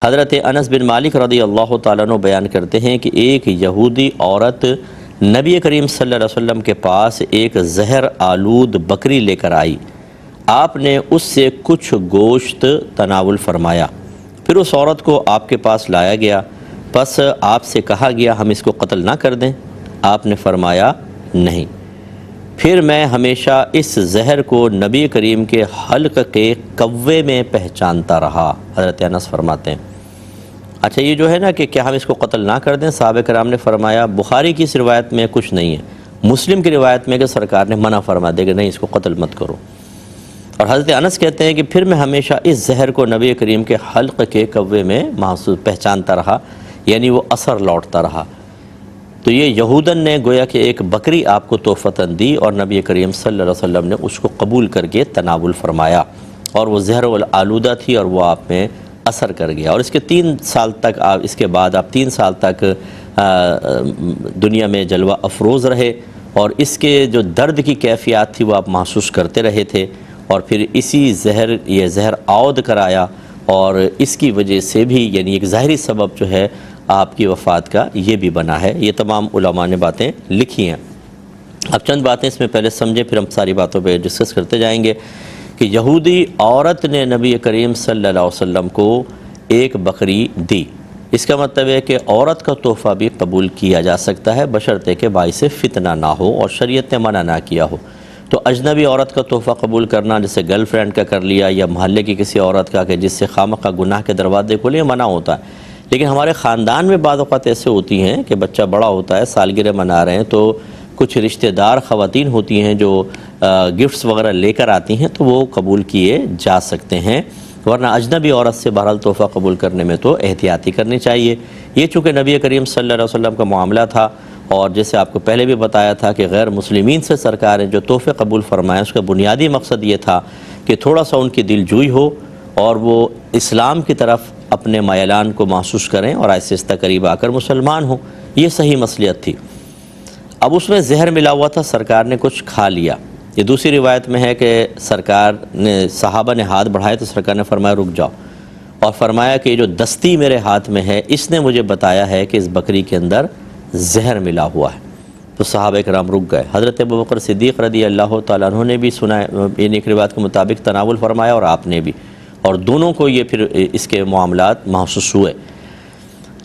حضرت انس بن مالک رضی اللہ تعالیٰ عنہ بیان کرتے ہیں کہ ایک یہودی عورت نبی کریم صلی اللہ علیہ وسلم کے پاس ایک زہر آلود بکری لے کر آئی۔ آپ نے اس سے کچھ گوشت تناول فرمایا، پھر اس عورت کو آپ کے پاس لایا گیا، پس آپ سے کہا گیا ہم اس کو قتل نہ کر دیں؟ آپ نے فرمایا نہیں۔ پھر میں ہمیشہ اس زہر کو نبی کریم کے حلق کے کوے میں پہچانتا رہا۔ حضرت انس فرماتے ہیں اچھا یہ جو ہے نا کہ کیا ہم اس کو قتل نہ کر دیں؟ صحابہ کرام نے فرمایا بخاری کی اس روایت میں کچھ نہیں ہے، مسلم کی روایت میں کہ سرکار نے منع فرما دے کہ نہیں اس کو قتل مت کرو۔ اور حضرت انس کہتے ہیں کہ پھر میں ہمیشہ اس زہر کو نبی کریم کے حلق کے کوے میں محسوس پہچانتا رہا، یعنی وہ اثر لوٹتا رہا۔ تو یہ یہودن نے گویا کہ ایک بکری آپ کو تحفتاً دی اور نبی کریم صلی اللہ علیہ وسلم نے اس کو قبول کر کے تناول فرمایا، اور وہ زہر آلودہ تھی اور وہ آپ میں اثر کر گیا، اور اس کے 3 سال تک اس کے بعد آپ 3 سال تک دنیا میں جلوہ افروز رہے، اور اس کے جو درد کی کیفیات تھی وہ آپ محسوس کرتے رہے تھے، اور پھر یہ زہر عود کرایا، اور اس کی وجہ سے بھی یعنی ایک ظاہری سبب جو ہے آپ کی وفات کا یہ بھی بنا ہے۔ یہ تمام علماء نے باتیں لکھی ہیں۔ اب چند باتیں اس میں پہلے سمجھیں، پھر ہم ساری باتوں پہ ڈسکس کرتے جائیں گے کہ یہودی عورت نے نبی کریم صلی اللہ علیہ وسلم کو ایک بکری دی۔ اس کا مطلب ہے کہ عورت کا تحفہ بھی قبول کیا جا سکتا ہے بشرطے کہ باعث فتنہ نہ ہو اور شریعت نے منع نہ کیا ہو۔ تو اجنبی عورت کا تحفہ قبول کرنا جیسے گرل فرینڈ کا کر لیا، یا محلے کی کسی عورت کا کہ جس سے خامخواہ گناہ کے دروازے کھلے، منع ہوتا ہے۔ لیکن ہمارے خاندان میں بعض اوقات ایسے ہوتی ہیں کہ بچہ بڑا ہوتا ہے، سالگرہ منا رہے ہیں، تو کچھ رشتہ دار خواتین ہوتی ہیں جو گفٹس وغیرہ لے کر آتی ہیں، تو وہ قبول کیے جا سکتے ہیں، ورنہ اجنبی عورت سے بہرحال تحفہ قبول کرنے میں تو احتیاطی کرنی چاہیے۔ یہ چونکہ نبی کریم صلی اللہ علیہ وسلم کا معاملہ تھا، اور جیسے آپ کو پہلے بھی بتایا تھا کہ غیر مسلمین سے سرکار نے جو تحفے قبول فرمائے اس کا بنیادی مقصد یہ تھا کہ تھوڑا سا ان کی دل جوئی ہو اور وہ اسلام کی طرف اپنے میلان کو محسوس کریں اور آہستہ آہستہ قریب آ کر مسلمان ہوں۔ یہ صحیح مصلحت تھی۔ اب اس میں زہر ملا ہوا تھا، سرکار نے کچھ کھا لیا۔ یہ دوسری روایت میں ہے کہ سرکار نے صحابہ نے ہاتھ بڑھائے تو سرکار نے فرمایا رک جاؤ، اور فرمایا کہ یہ جو دستی میرے ہاتھ میں ہے اس نے مجھے بتایا ہے کہ اس بکری کے اندر زہر ملا ہوا ہے۔ تو صحابہ کرام رک گئے۔ حضرت ابوبکر صدیق رضی اللہ تعالیٰ عنہ نے بھی سنا، یعنی ایک روایت کے مطابق تناول فرمایا، اور آپ نے بھی، اور دونوں کو یہ پھر اس کے معاملات محسوس ہوئے۔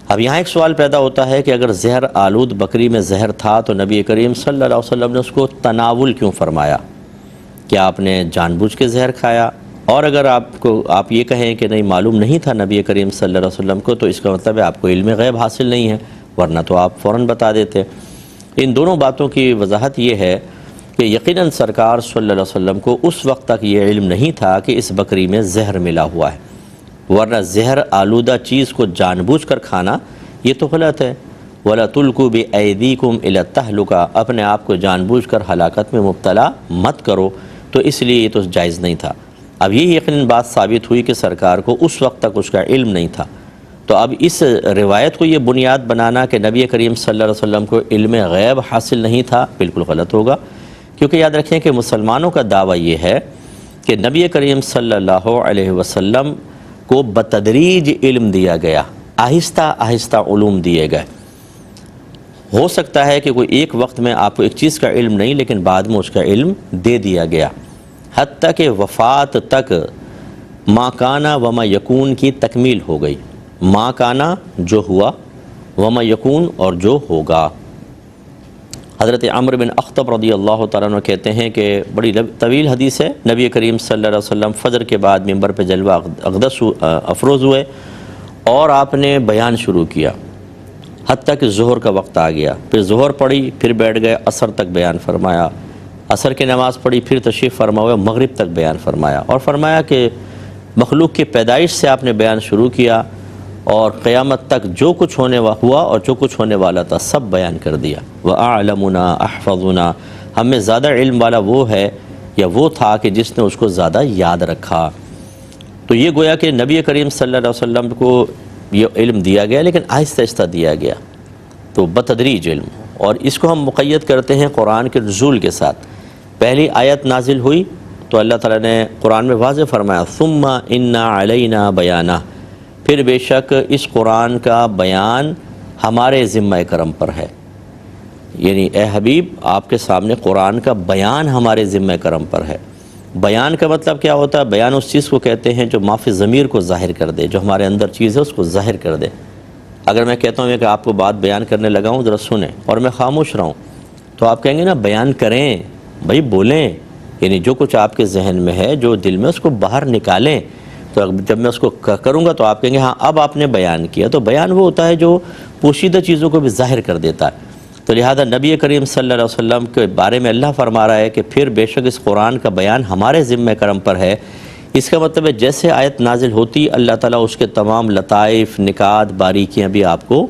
اب یہاں ایک سوال پیدا ہوتا ہے کہ اگر زہر آلود بکری میں زہر تھا تو نبی کریم صلی اللہ علیہ وسلم نے اس کو تناول کیوں فرمایا؟ کیا آپ نے جان بوجھ کے زہر کھایا؟ اور اگر آپ یہ کہیں کہ نہیں معلوم نہیں تھا نبی کریم صلی اللہ علیہ وسلم کو، تو اس کا مطلب ہے آپ کو علم غیب حاصل نہیں ہے، ورنہ تو آپ فوراً بتا دیتے۔ ان دونوں باتوں کی وضاحت یہ ہے کہ یقیناً سرکار صلی اللہ علیہ وسلم کو اس وقت تک یہ علم نہیں تھا کہ اس بکری میں زہر ملا ہوا ہے، ورنہ زہر آلودہ چیز کو جان بوجھ کر کھانا یہ تو غلط ہے۔ وَلَا تُلْقُوا بِأَيْدِيكُمْ إِلَى التَّهْلُكَةِ، اپنے آپ کو جان بوجھ کر ہلاکت میں مبتلا مت کرو، تو اس لیے یہ تو جائز نہیں تھا۔ اب یہ یقیناً بات ثابت ہوئی کہ سرکار کو اس وقت تک اس کا علم نہیں تھا، تو اب اس روایت کو یہ بنیاد بنانا کہ نبی کریم صلی اللہ علیہ وسلم کو علم غیب حاصل نہیں تھا بالکل غلط ہوگا، کیونکہ یاد رکھیں کہ مسلمانوں کا دعویٰ یہ ہے کہ نبی کریم صلی اللہ علیہ وسلم کو بتدریج علم دیا گیا، آہستہ آہستہ علوم دیے گئے۔ ہو سکتا ہے کہ کوئی ایک وقت میں آپ کو ایک چیز کا علم نہیں، لیکن بعد میں اس کا علم دے دیا گیا، حتیٰ کہ وفات تک ما کانا وما یکون کی تکمیل ہو گئی۔ ما کانا جو ہوا، وما یکون اور جو ہوگا۔ حضرت عمرو بن اخطب رضی اللہ تعالیٰ عنہ کہتے ہیں کہ بڑی طویل حدیث ہے، نبی کریم صلی اللہ علیہ وسلم فجر کے بعد ممبر پہ جلوہ اقدس افروز ہوئے اور آپ نے بیان شروع کیا حتیٰ کہ ظہر کا وقت آ گیا، پھر ظہر پڑھی، پھر بیٹھ گئے، عصر تک بیان فرمایا، عصر کی نماز پڑھی، پھر تشریف فرما ہوئے، مغرب تک بیان فرمایا، اور فرمایا کہ مخلوق کی پیدائش سے آپ نے بیان شروع کیا اور قیامت تک جو کچھ ہونے ہوا اور جو کچھ ہونے والا تھا سب بیان کر دیا۔ وَأَعْلَمُنَا أَحْفَظُنَا، ہم میں زیادہ علم والا وہ ہے یا وہ تھا کہ جس نے اس کو زیادہ یاد رکھا۔ تو یہ گویا کہ نبی کریم صلی اللہ علیہ وسلم کو یہ علم دیا گیا، لیکن آہستہ آہستہ دیا گیا، تو بتدریج علم، اور اس کو ہم مقید کرتے ہیں قرآن کے نزول کے ساتھ۔ پہلی آیت نازل ہوئی تو اللہ تعالیٰ نے قرآن میں واضح فرمایا ثم انا علینا بیانہ، پھر بے شک اس قرآن کا بیان ہمارے ذمہ کرم پر ہے. یعنی اے حبیب آپ کے سامنے قرآن کا بیان ہمارے ذمہ کرم پر ہے. بیان کا مطلب کیا ہوتا ہے؟ بیان اس چیز کو کہتے ہیں جو معافی ضمیر کو ظاہر کر دے، جو ہمارے اندر چیز ہے اس کو ظاہر کر دے. اگر میں کہتا ہوں کہ آپ کو بات بیان کرنے لگا ہوں ذرا سنیں اور میں خاموش رہوں تو آپ کہیں گے نا بیان کریں، بھائی بولیں، یعنی جو کچھ آپ کے ذہن میں ہے جو دل میں اس کو باہر نکالیں. تو جب میں اس کو کروں گا تو آپ کہیں گے ہاں اب آپ نے بیان کیا. تو بیان وہ ہوتا ہے جو پوشیدہ چیزوں کو بھی ظاہر کر دیتا ہے. تو لہذا نبی کریم صلی اللہ علیہ وسلم کے بارے میں اللہ فرما رہا ہے کہ پھر بے شک اس قرآن کا بیان ہمارے ذمہ کرم پر ہے. اس کا مطلب ہے جیسے آیت نازل ہوتی اللہ تعالیٰ اس کے تمام لطائف، نکات، باریکیاں بھی آپ کو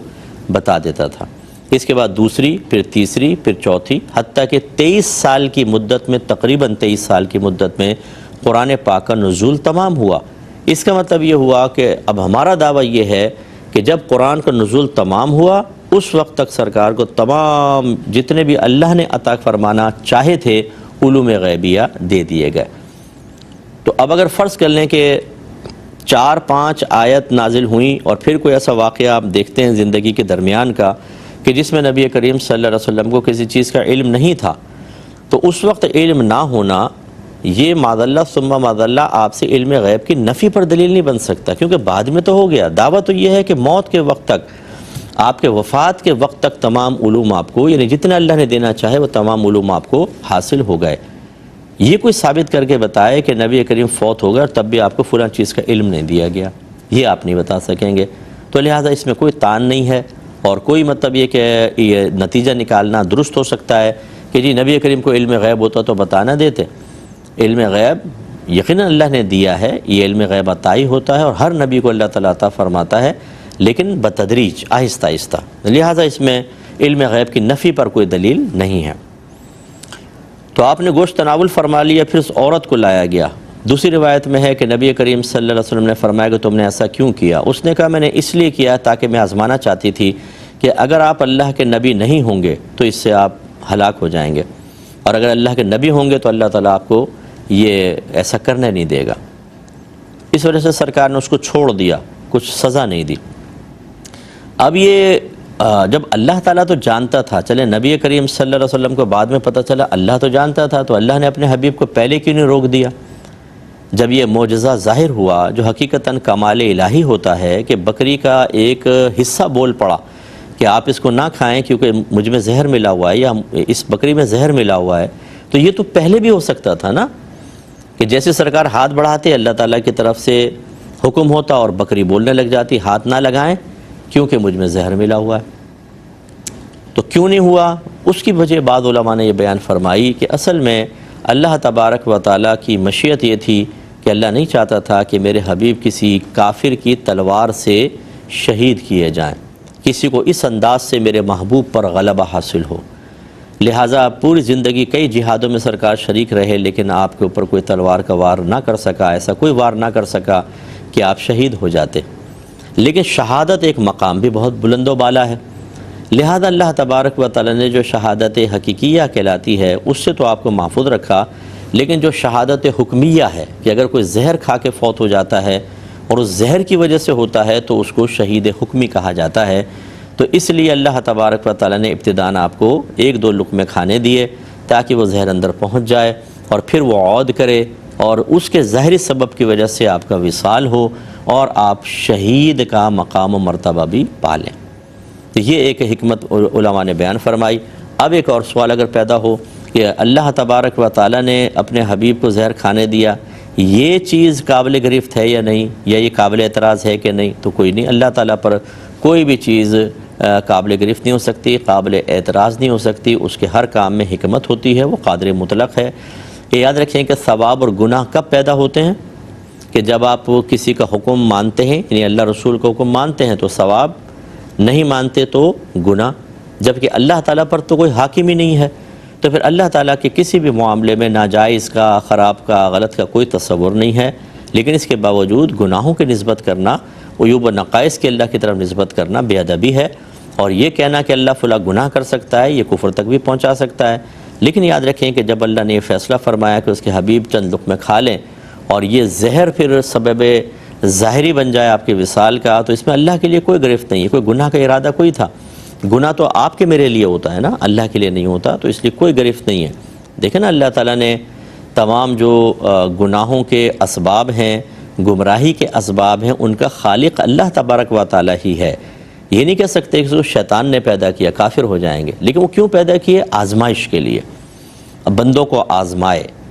بتا دیتا تھا. اس کے بعد دوسری، پھر تیسری، پھر چوتھی، حتیٰ کہ 23 سال کی مدت میں، تقریباً 23 سال کی مدت میں قرآن پاک کا نزول تمام ہوا. اس کا مطلب یہ ہوا کہ اب ہمارا دعویٰ یہ ہے کہ جب قرآن کا نزول تمام ہوا اس وقت تک سرکار کو تمام جتنے بھی اللہ نے عطا فرمانا چاہے تھے علوم غیبیہ دے دیے گئے. تو اب اگر فرض کر لیں کہ 4-5 آیت نازل ہوئیں اور پھر کوئی ایسا واقعہ آپ دیکھتے ہیں زندگی کے درمیان کا کہ جس میں نبی کریم صلی اللہ علیہ وسلم کو کسی چیز کا علم نہیں تھا، تو اس وقت علم نہ ہونا یہ معاذ اللہ ثم معاذ اللہ آپ سے علم غیب کی نفی پر دلیل نہیں بن سکتا، کیونکہ بعد میں تو ہو گیا. دعویٰ تو یہ ہے کہ موت کے وقت تک، آپ کے وفات کے وقت تک تمام علوم آپ کو، یعنی جتنا اللہ نے دینا چاہے وہ تمام علوم آپ کو حاصل ہو گئے. یہ کوئی ثابت کر کے بتائے کہ نبی کریم فوت ہو گئے اور تب بھی آپ کو فلاں چیز کا علم نہیں دیا گیا، یہ آپ نہیں بتا سکیں گے. تو لہٰذا اس میں کوئی تان نہیں ہے اور کوئی مطلب یہ کہ یہ نتیجہ نکالنا درست ہو سکتا ہے کہ جی نبی کریم کو علم غیب ہوتا تو بتا نہ دیتے. علم غیب یقیناً اللہ نے دیا ہے، یہ علم غیب عطائی ہوتا ہے اور ہر نبی کو اللہ تعالیٰ عطا فرماتا ہے، لیکن بتدریج، آہستہ آہستہ. لہٰذا اس میں علم غیب کی نفی پر کوئی دلیل نہیں ہے. تو آپ نے گوشت تناول فرما لیا، پھر اس عورت کو لایا گیا. دوسری روایت میں ہے کہ نبی کریم صلی اللہ علیہ وسلم نے فرمایا کہ تم نے ایسا کیوں کیا؟ اس نے کہا میں نے اس لیے کیا تاکہ میں آزمانا چاہتی تھی کہ اگر آپ اللہ کے نبی نہیں ہوں گے تو اس سے آپ ہلاک ہو جائیں گے، اور اگر اللہ کے نبی ہوں گے تو اللہ تعالیٰ آپ کو یہ ایسا کرنے نہیں دے گا. اس وجہ سے سرکار نے اس کو چھوڑ دیا، کچھ سزا نہیں دی. اب یہ جب اللہ تعالیٰ تو جانتا تھا، چلے نبی کریم صلی اللہ علیہ وسلم کو بعد میں پتہ چلا اللہ تو جانتا تھا، تو اللہ نے اپنے حبیب کو پہلے کیوں نہیں روک دیا؟ جب یہ معجزہ ظاہر ہوا جو حقیقتاً کمال الہی ہوتا ہے کہ بکری کا ایک حصہ بول پڑا کہ آپ اس کو نہ کھائیں کیونکہ مجھ میں زہر ملا ہوا ہے یا اس بکری میں زہر ملا ہوا ہے، تو یہ تو پہلے بھی ہو سکتا تھا نا کہ جیسے سرکار ہاتھ بڑھاتے اللہ تعالیٰ کی طرف سے حکم ہوتا اور بکری بولنے لگ جاتی ہاتھ نہ لگائیں کیونکہ مجھ میں زہر ملا ہوا ہے. تو کیوں نہیں ہوا؟ اس کی وجہ بعض علماء نے یہ بیان فرمائی کہ اصل میں اللہ تبارک و تعالیٰ کی مشیت یہ تھی کہ اللہ نہیں چاہتا تھا کہ میرے حبیب کسی کافر کی تلوار سے شہید کیے جائیں، کسی کو اس انداز سے میرے محبوب پر غلبہ حاصل ہو. لہٰذا پوری زندگی کئی جہادوں میں سرکار شریک رہے لیکن آپ کے اوپر کوئی تلوار کا وار نہ کر سکا، ایسا کوئی وار نہ کر سکا کہ آپ شہید ہو جاتے. لیکن شہادت ایک مقام بھی بہت بلند و بالا ہے، لہذا اللہ تبارک و تعالیٰ نے جو شہادت حقیقیہ کہلاتی ہے اس سے تو آپ کو محفوظ رکھا، لیکن جو شہادت حکمیہ ہے کہ اگر کوئی زہر کھا کے فوت ہو جاتا ہے اور اس زہر کی وجہ سے ہوتا ہے تو اس کو شہید حکمی کہا جاتا ہے. تو اس لیے اللہ تبارک و تعالیٰ نے ابتداً آپ کو 1-2 لقمے کھانے دیے تاکہ وہ زہر اندر پہنچ جائے اور پھر وہ عود کرے اور اس کے ظاہری سبب کی وجہ سے آپ کا وصال ہو اور آپ شہید کا مقام و مرتبہ بھی پالیں. تو یہ ایک حکمت علماء نے بیان فرمائی. اب ایک اور سوال اگر پیدا ہو کہ اللہ تبارک و تعالیٰ نے اپنے حبیب کو زہر کھانے دیا، یہ چیز قابل گرفت ہے یا نہیں، یا یہ قابل اعتراض ہے کہ نہیں؟ تو کوئی نہیں، اللہ تعالیٰ پر کوئی بھی چیز قابل گرفت نہیں ہو سکتی، قابل اعتراض نہیں ہو سکتی. اس کے ہر کام میں حکمت ہوتی ہے، وہ قادر مطلق ہے. یہ یاد رکھیں کہ ثواب اور گناہ کب پیدا ہوتے ہیں؟ کہ جب آپ کسی کا حکم مانتے ہیں، یعنی اللہ رسول کا حکم مانتے ہیں تو ثواب، نہیں مانتے تو گناہ. جبکہ اللہ تعالیٰ پر تو کوئی حاکم ہی نہیں ہے، تو پھر اللہ تعالیٰ کے کسی بھی معاملے میں ناجائز کا، خراب کا، غلط کا کوئی تصور نہیں ہے. لیکن اس کے باوجود گناہوں کی نسبت کرنا، عیوب و نقائص کے اللہ کی طرف نسبت کرنا بے ادبی ہے، اور یہ کہنا کہ اللہ فلاں گناہ کر سکتا ہے یہ کفر تک بھی پہنچا سکتا ہے. لیکن یاد رکھیں کہ جب اللہ نے یہ فیصلہ فرمایا کہ اس کے حبیب چند لقمے کھا لیں اور یہ زہر پھر سبب ظاہری بن جائے آپ کے وصال کا، تو اس میں اللہ کے لیے کوئی گرفت نہیں ہے، کوئی گناہ کا ارادہ کوئی تھا؟ گناہ تو آپ کے میرے لیے ہوتا ہے نا، اللہ کے لیے نہیں ہوتا، تو اس لیے کوئی گرفت نہیں ہے۔ دیکھیں نا اللہ تعالیٰ نے تمام جو گناہوں کے اسباب ہیں، گمراہی کے اسباب ہیں، ان کا خالق اللہ تبارک و تعالیٰ ہی ہے۔ یہ نہیں کہہ سکتے کہ اس کو شیطان نے پیدا کیا، کافر ہو جائیں گے، لیکن وہ کیوں پیدا کیے؟ آزمائش کے لیے، بندوں کو آزمائے۔